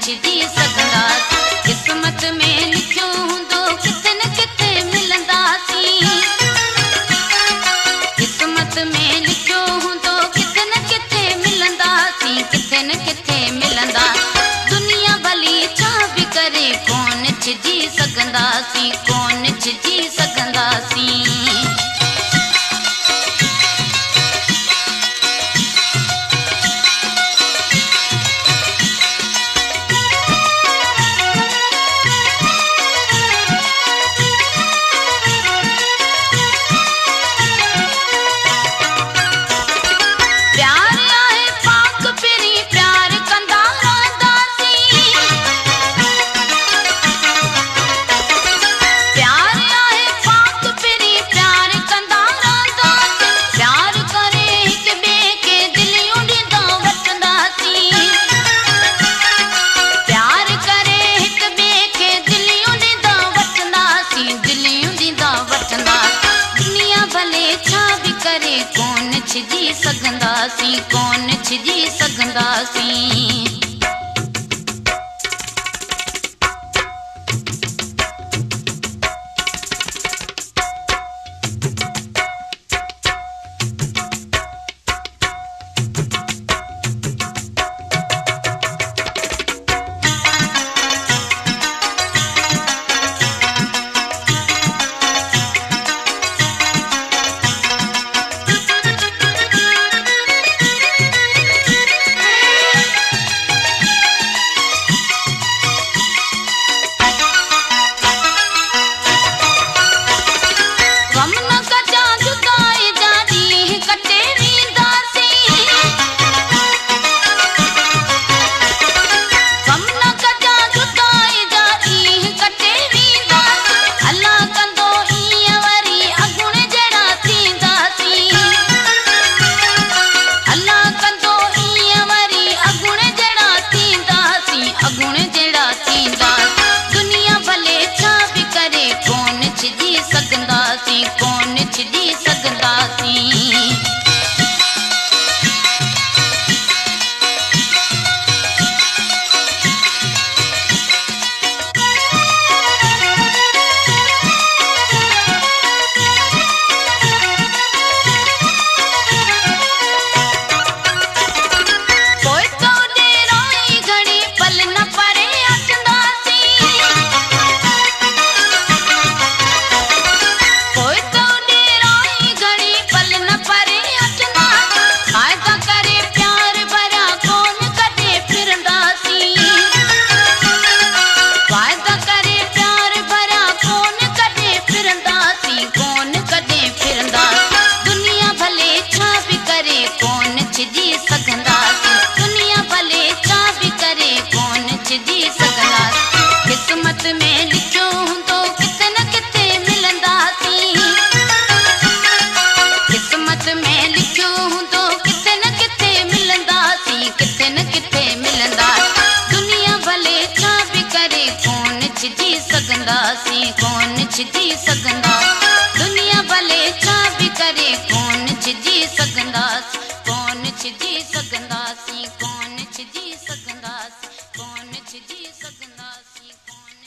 छिजी सघंदासीं। किस्मत में लिखियो हूंदो किथे न किथे मिलंदासीं। किस्मत में लिखियो हूंदो किथे न किथे मिलंदासीं, किथे न किथे मिलंदा। दुनिया भली छा बि करे कोन छिजी सघंदासीं, कोन छिजी सघंदासीं। छिजी सघंदासीं, कोन छिजी सघंदासीं। कोन छिजी सघंदासीं। किस्मत में लिखियो हूंदो किथे न किथे मिलंदासीं। किस्मत में लिखियो हूंदो किथे न किथे मिलंदासीं, किथे न किथे मिलंदा। दुनिया भले छा बि करे कोन छिजी सघंदासीं, कोन छिजी सघंदा। दुनिया भले छा बि करे कोन छिजी सघंदा।